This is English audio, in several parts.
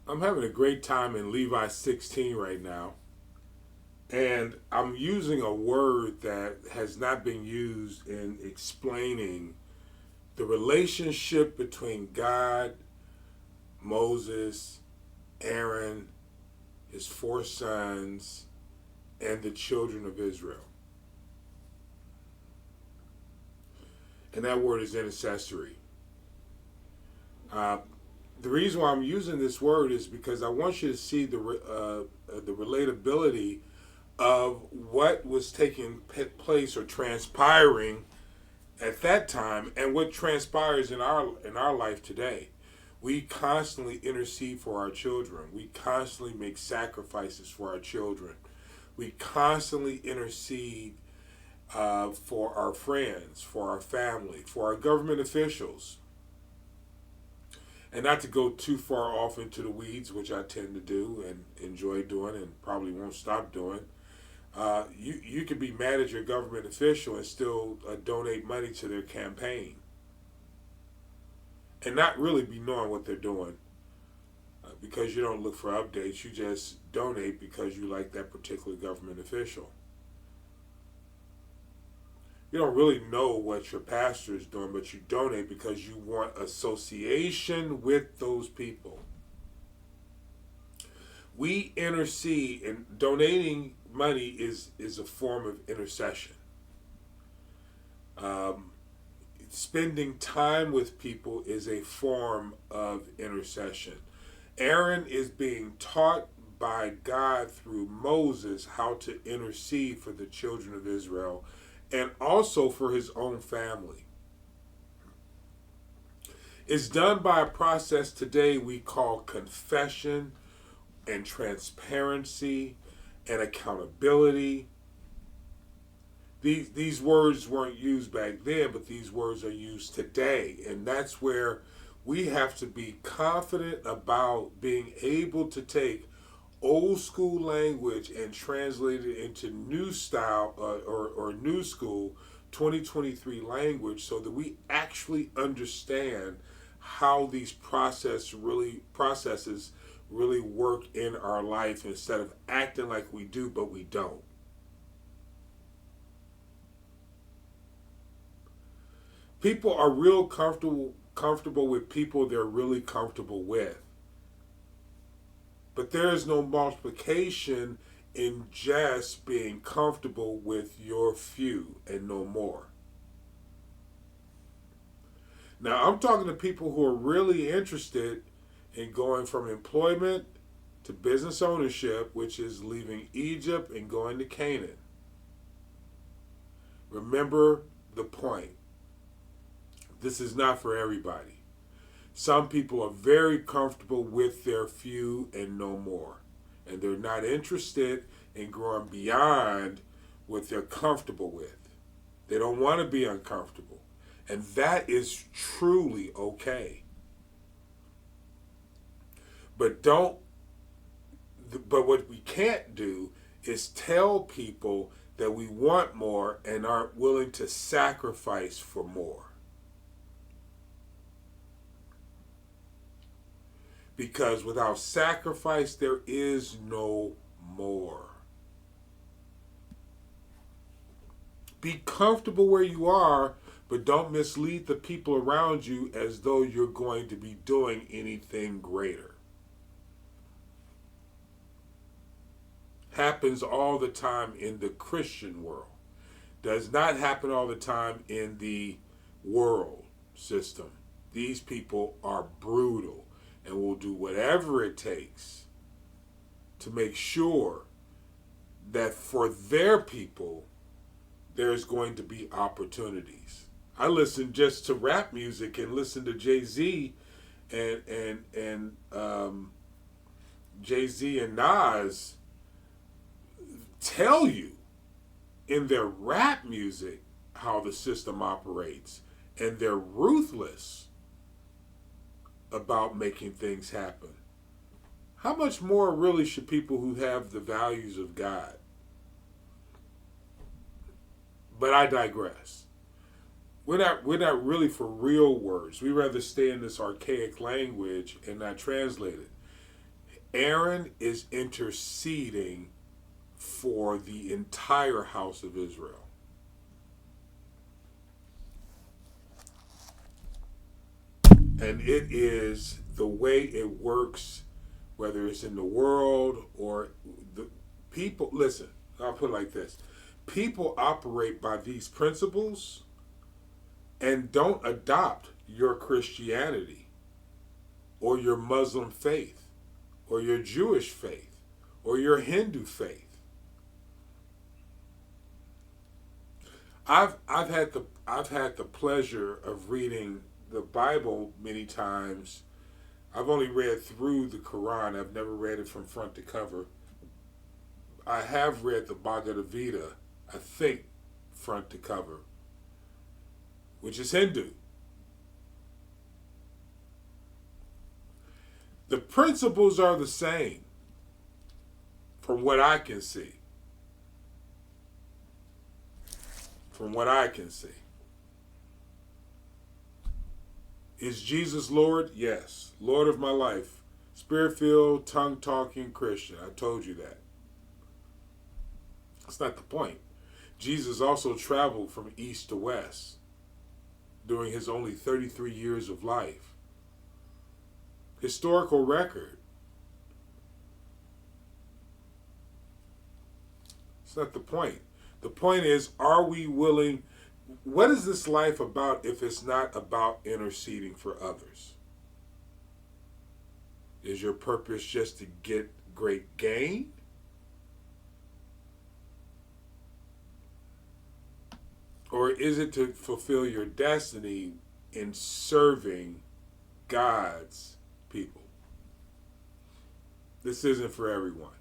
I'm having a great time in Levi 16 right now, and I'm using a word that has not been used in explaining the relationship between God, Moses, Aaron, his four sons, and the children of Israel. And that word is intercessory. Uh, the reason why I'm using this word is because I want you to see the relatability of what was taking place or transpiring at that time and what transpires in our life today. We constantly intercede for our children. We constantly make sacrifices for our children. We constantly intercede for our friends, for our family, for our government officials. And not to go too far off into the weeds, which I tend to do and enjoy doing and probably won't stop doing. You could be mad at your government official and still donate money to their campaign and not really be knowing what they're doing because you don't look for updates. You just donate because you like that particular government official. You don't really know what your pastor is doing, but you donate because you want association with those people. We intercede, and donating money is a form of intercession. Um, Spending time with people is a form of intercession. Aaron is being taught by God through Moses how to intercede for the children of Israel and also for his own family. It's done by a process today we call confession and transparency and accountability. These words weren't used back then, but these words are used today. And that's where we have to be confident about being able to take old school language and translate it into new style or new school 2023 language so that we actually understand how these processes really work in our life instead of acting like we do but we don't. People are real comfortable with people they're really comfortable with. But there is no multiplication in just being comfortable with your few and no more. Now, I'm talking to people who are really interested in going from employment to business ownership, which is leaving Egypt and going to Canaan. Remember the point. This is not for everybody. Some people are very comfortable with their few and no more. And they're not interested in growing beyond what they're comfortable with. They don't want to be uncomfortable. And that is truly okay. But what we can't do is tell people that we want more and aren't willing to sacrifice for more. Because without sacrifice, there is no more. Be comfortable where you are, but don't mislead the people around you as though you're going to be doing anything greater. Happens all the time in the Christian world. Does not happen all the time in the world system. These people are brutal and will do whatever it takes to make sure that for their people, there's going to be opportunities. I listen just to rap music and listen to Jay-Z and Jay-Z and Nas tell you in their rap music how the system operates, and they're ruthless about making things happen. How much more really should people who have the values of God? But I digress. We're not really for real words. We rather stay in this archaic language and not translate it. Aaron is interceding for the entire house of Israel. And it is the way it works, whether it's in the world or the people. Listen, I'll put it like this. People operate by these principles and don't adopt your Christianity or your Muslim faith or your Jewish faith or your Hindu faith. I've had the pleasure of reading the Bible many times. I've only read through the Quran. I've never read it from front to cover. I have read the Bhagavad Gita, I think, front to cover, which is Hindu. The principles are the same from what I can see. From what I can see. Is Jesus Lord? Yes. Lord of my life. Spirit-filled, tongue-talking Christian. I told you that. That's not the point. Jesus also traveled from east to west during his only 33 years of life. Historical record. It's not the point. The point is, are we willing? What is this life about if it's not about interceding for others? Is your purpose just to get great gain? Or is it to fulfill your destiny in serving God's people? This isn't for everyone.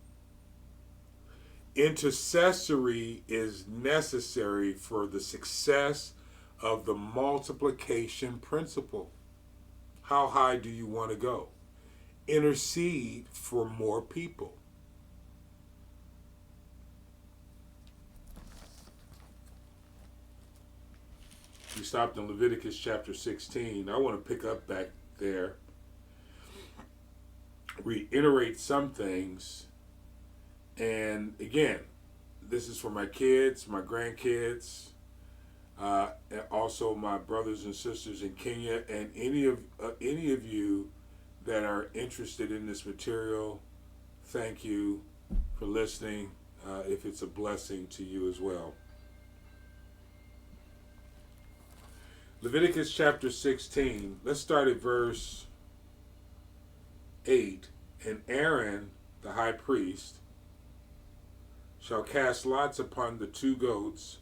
Intercessory is necessary for the success of the multiplication principle. How high do you want to go? Intercede for more people. We stopped in Leviticus chapter 16. I want to pick up back there. Reiterate some things. And again, this is for my kids, my grandkids, and also my brothers and sisters in Kenya, and any of you that are interested in this material. Thank you for listening. If it's a blessing to you as well. Leviticus chapter 16. Let's start at verse 8. And Aaron, the high priest, shall cast lots upon the two goats,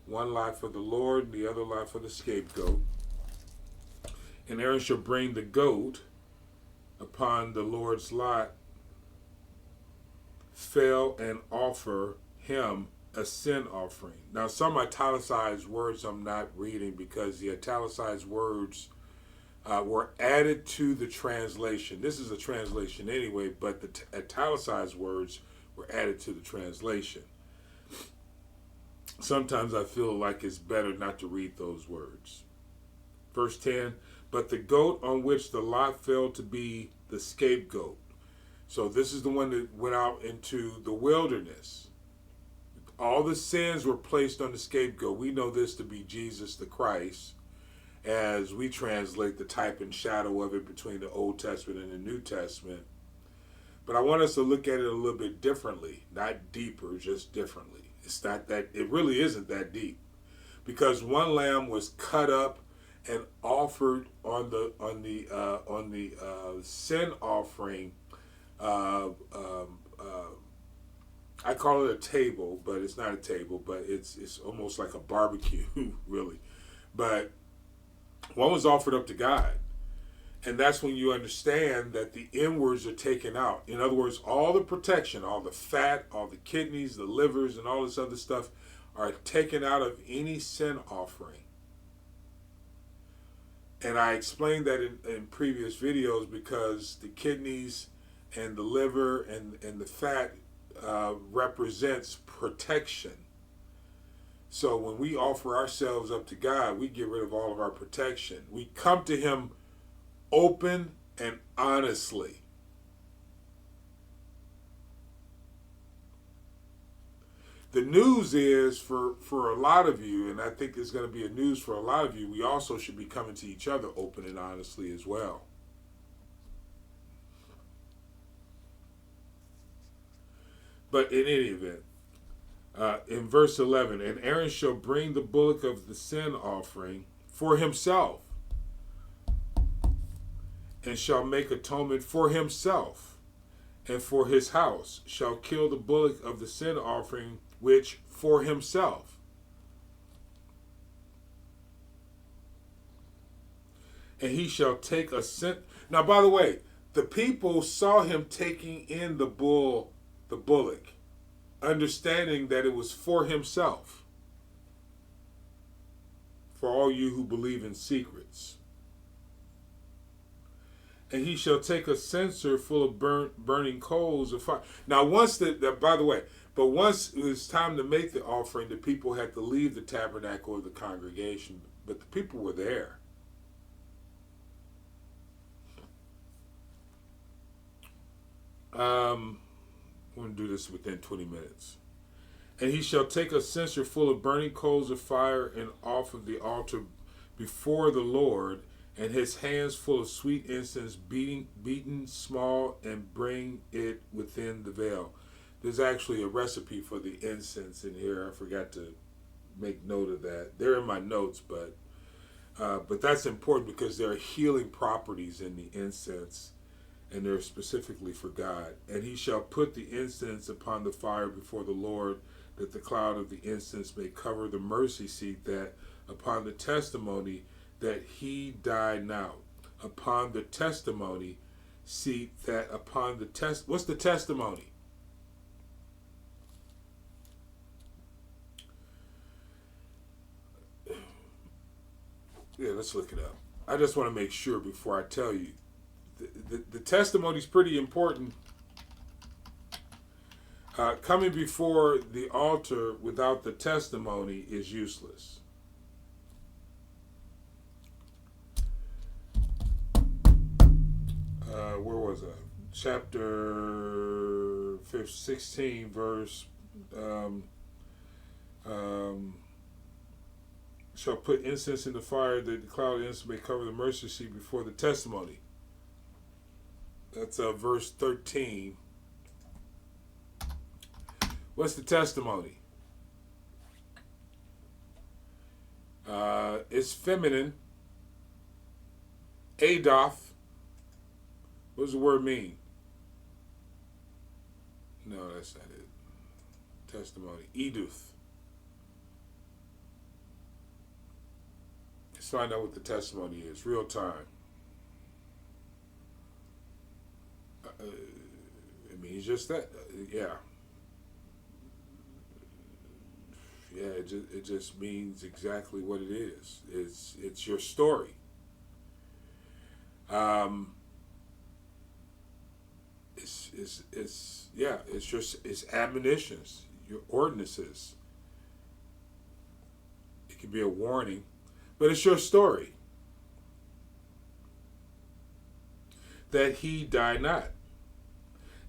one lot for the Lord, and the other lot for the scapegoat. And Aaron shall bring the goat upon the Lord's lot, fell and offer him a sin offering. Now, some italicized words I'm not reading because the italicized words were added to the translation. This is a translation anyway, but the italicized words were added to the translation. Sometimes I feel like it's better not to read those words. Verse 10, but the goat on which the lot fell to be the scapegoat. So this is the one that went out into the wilderness. All the sins were placed on the scapegoat. We know this to be Jesus the Christ, as we translate the type and shadow of it between the Old Testament and the New Testament. But I want us to look at it a little bit differently, not deeper, just differently. It's not that, it really isn't that deep, because one lamb was cut up and offered on the sin offering. I call it a table, but it's not a table, but it's almost like a barbecue, really. But one was offered up to God. And that's when you understand that the inwards are taken out. In other words, all the protection, all the fat, all the kidneys, the livers, and all this other stuff are taken out of any sin offering. And I explained that in previous videos, because the kidneys and the liver and the fat represents protection. So when we offer ourselves up to God, we get rid of all of our protection. We come to him open and honestly. The news is for a lot of you, and I think there's going to be a news for a lot of you, we also should be coming to each other open and honestly as well. But in any event, in verse 11, and Aaron shall bring the bullock of the sin offering for himself, and shall make atonement for himself, and for his house shall kill the bullock of the sin offering, which for himself. And he shall take a cent. Now, by the way, the people saw him taking in the bullock, understanding that it was for himself. For all you who believe in secrets. And he shall take a censer full of burning coals of fire. Now, once by the way, but once it was time to make the offering, the people had to leave the tabernacle of the congregation. But the people were there. I'm going to do this within 20 minutes. And he shall take a censer full of burning coals of fire and off of the altar before the Lord, and his hands full of sweet incense, beaten small, and bring it within the veil. There's actually a recipe for the incense in here. I forgot to make note of that. They're in my notes, but that's important because there are healing properties in the incense, and they're specifically for God. And he shall put the incense upon the fire before the Lord, that the cloud of the incense may cover the mercy seat, that upon the testimony that he died not. Upon the testimony seat, that upon the test. What's the testimony? Yeah, let's look it up. I just want to make sure before I tell you. The testimony is pretty important. Coming before the altar without the testimony is useless. Where was I? Chapter 16, verse. Shall put incense in the fire, that the cloud of incense may cover the mercy seat before the testimony. That's verse 13. What's the testimony? It's feminine. Adoth. What does the word mean? No, that's not it. Testimony. Eduth. Let's find out what the testimony is. Real time. It means just that. Yeah. Yeah, it just means exactly what it is. It's your story. It's admonitions, your ordinances. It can be a warning, but it's your story. That he died not.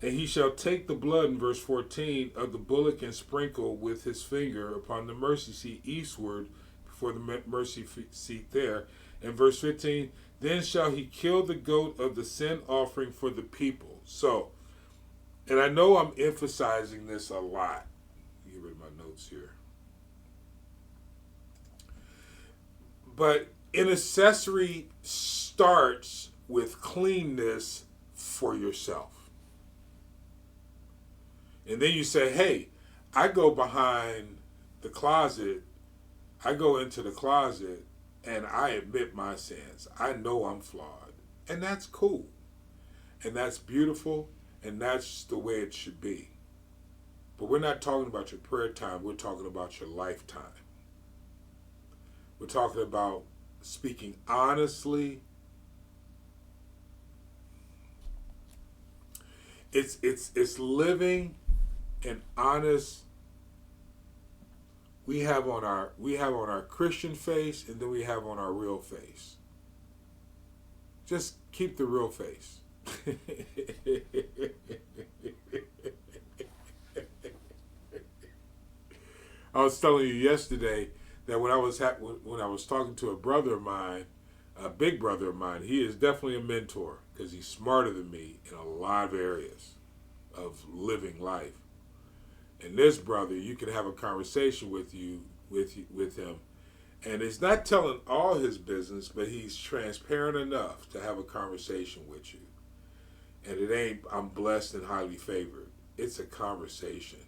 And he shall take the blood, in verse 14, of the bullock and sprinkle with his finger upon the mercy seat eastward, before the mercy seat there. And verse 15, then shall he kill the goat of the sin offering for the people. So, and I know I'm emphasizing this a lot. Get rid of my notes here. But intercessory starts with cleanness for yourself. And then you say, hey, I go behind the closet, I go into the closet, and I admit my sins. I know I'm flawed. And that's cool. And that's beautiful, and that's the way it should be. But we're not talking about your prayer time, we're talking about your lifetime. We're talking about speaking honestly. It's living an honest. We have on our Christian face, and then we have on our real face. Just keep the real face. I was telling you yesterday that when I was talking to a brother of mine, a big brother of mine, he is definitely a mentor because he's smarter than me in a lot of areas of living life. And this brother, you can have a conversation with him, and it's not telling all his business, but he's transparent enough to have a conversation with you. And it ain't I'm blessed and highly favored. It's a conversation.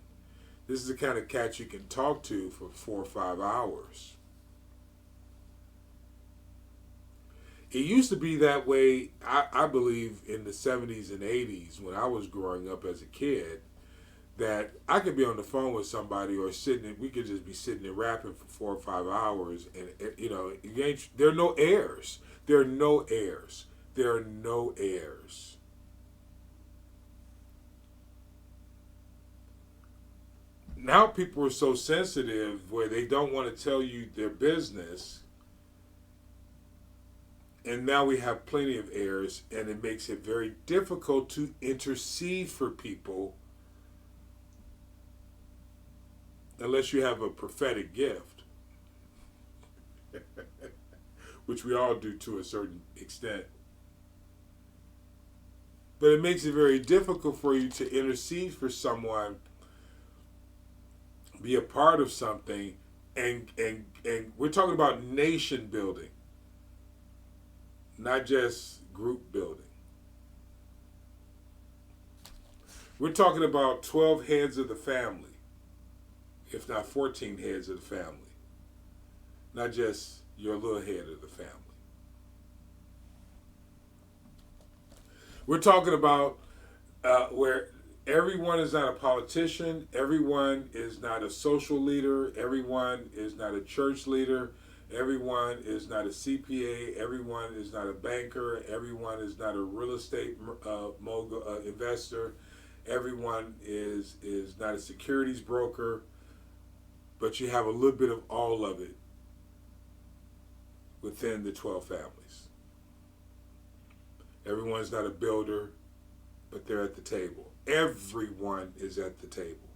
This is the kind of cat you can talk to for 4 or 5 hours. It used to be that way, I believe, in the 70s and 80s when I was growing up as a kid, that I could be on the phone with somebody or we could just be sitting there rapping for 4 or 5 hours, and there are no airs. There are no airs. There are no airs. Now people are so sensitive where they don't want to tell you their business. And now we have plenty of airs, and it makes it very difficult to intercede for people unless you have a prophetic gift, which we all do to a certain extent. But it makes it very difficult for you to intercede for someone, be a part of something, and we're talking about nation building, not just group building. We're talking about 12 heads of the family, if not 14 heads of the family, not just your little head of the family. We're talking about where everyone is not a politician, everyone is not a social leader, everyone is not a church leader, everyone is not a CPA, everyone is not a banker, everyone is not a real estate mogul, investor, everyone is not a securities broker, but you have a little bit of all of it within the 12 families. Everyone's not a builder, but they're at the table. Everyone is at the table.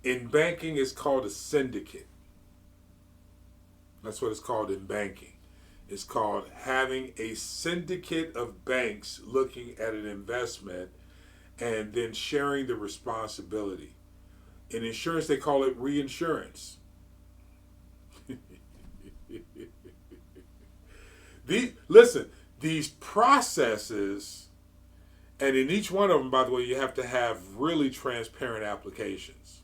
In banking, it's called a syndicate. That's what it's called in banking. It's called having a syndicate of banks looking at an investment and then sharing the responsibility. In insurance, they call it reinsurance. These processes, and in each one of them, by the way, you have to have really transparent applications.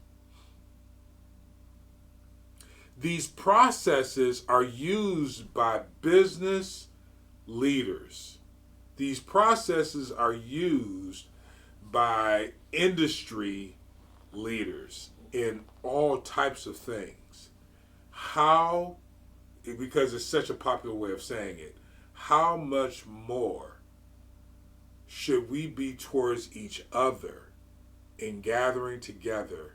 These processes are used by business leaders. These processes are used by industry leaders in all types of things. How, because it's such a popular way of saying it, how much more should we be towards each other in gathering together,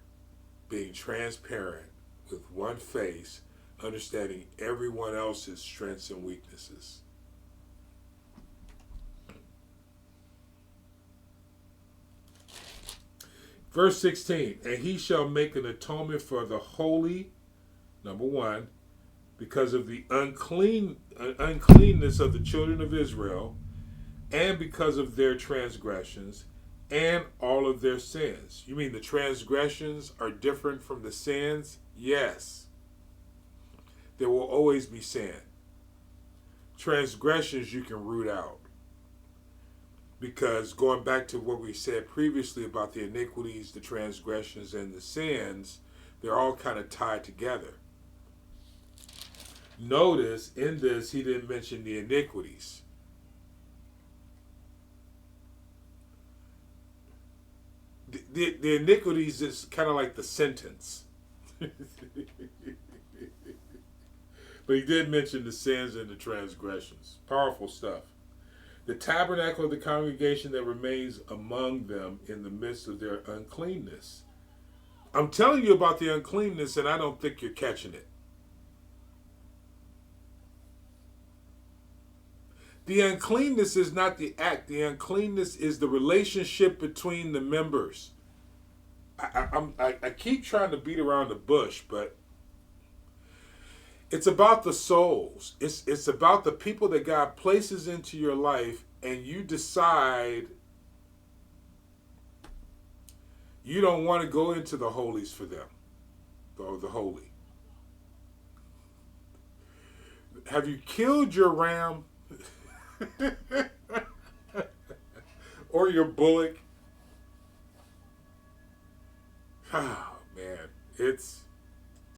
being transparent with one face, understanding everyone else's strengths and weaknesses? Verse 16, and he shall make an atonement for the holy, number one, because of the uncleanness of the children of Israel, and because of their transgressions, and all of their sins. You mean the transgressions are different from the sins? Yes. There will always be sin. Transgressions you can root out. Because going back to what we said previously about the iniquities, the transgressions, and the sins, they're all kind of tied together. Notice in this, he didn't mention the iniquities. The iniquities is kind of like the sentence. But he did mention the sins and the transgressions. Powerful stuff. The tabernacle of the congregation that remains among them in the midst of their uncleanness. I'm telling you about the uncleanness, and I don't think you're catching it. The uncleanness is not the act. The uncleanness is the relationship between the members. I keep trying to beat around the bush, but it's about the souls. It's about the people that God places into your life, and you decide you don't want to go into the holies for them, or the holy. Have you killed your ram or your bullock? Oh man, it's